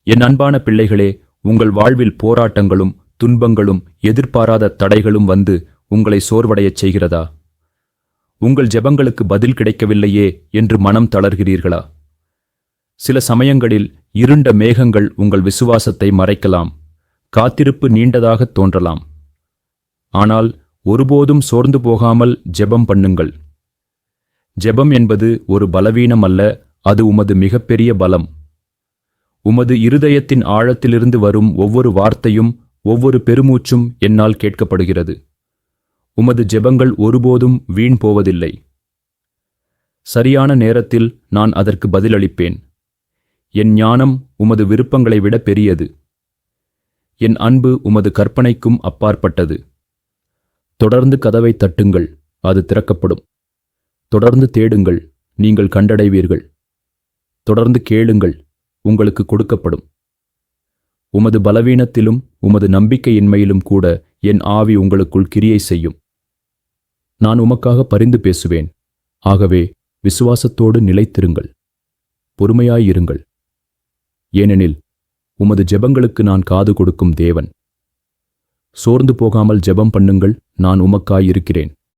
என் அன்பான பிள்ளைகளே, உங்கள் வாழ்வில் போராட்டங்களும் துன்பங்களும் எதிர்பாராத தடைகளும் வந்து உங்களை சோர்வடையச் செய்கிறதா? உங்கள் ஜெபங்களுக்கு பதில் கிடைக்கவில்லையே என்று மனம் தளர்கிறீர்களா? சில சமயங்களில் இருண்ட மேகங்கள் உங்கள் விசுவாசத்தை மறைக்கலாம். காத்திருப்பு நீண்டதாக தோன்றலாம். ஆனால் ஒருபோதும் சோர்ந்து போகாமல் ஜெபம் பண்ணுங்கள். ஜெபம் என்பது ஒரு பலவீனம் அல்ல, அது உமது மிகப்பெரிய பலம். உமது இருதயத்தின் ஆழத்திலிருந்து வரும் ஒவ்வொரு வார்த்தையும் ஒவ்வொரு பெருமூச்சும் என்னால் கேட்கப்படுகிறது. உமது ஜெபங்கள் ஒருபோதும் வீண் போவதில்லை. சரியான நேரத்தில் நான் அதற்கு பதிலளிப்பேன். என் ஞானம் உமது விருப்பங்களை விட பெரியது. என் அன்பு உமது கற்பனைக்கும் அப்பாற்பட்டது. தொடர்ந்து கதவை தட்டுங்கள், அது திறக்கப்படும். தொடர்ந்து தேடுங்கள், நீங்கள் கண்டடைவீர்கள். தொடர்ந்து கேளுங்கள், உங்களுக்கு கொடுக்கப்படும். உமது பலவீனத்திலும் உமது நம்பிக்கையின்மையிலும் கூட என் ஆவி உங்களுக்குள் கிரியை செய்யும். நான் உமக்காக பரிந்து பேசுவேன். ஆகவே விசுவாசத்தோடு நிலைத்திருங்கள், பொறுமையாயிருங்கள். ஏனெனில் உமது ஜெபங்களுக்கு நான் காது கொடுக்கும் தேவன். சோர்ந்து போகாமல் ஜெபம் பண்ணுங்கள், நான் உமக்காயிருக்கிறேன்.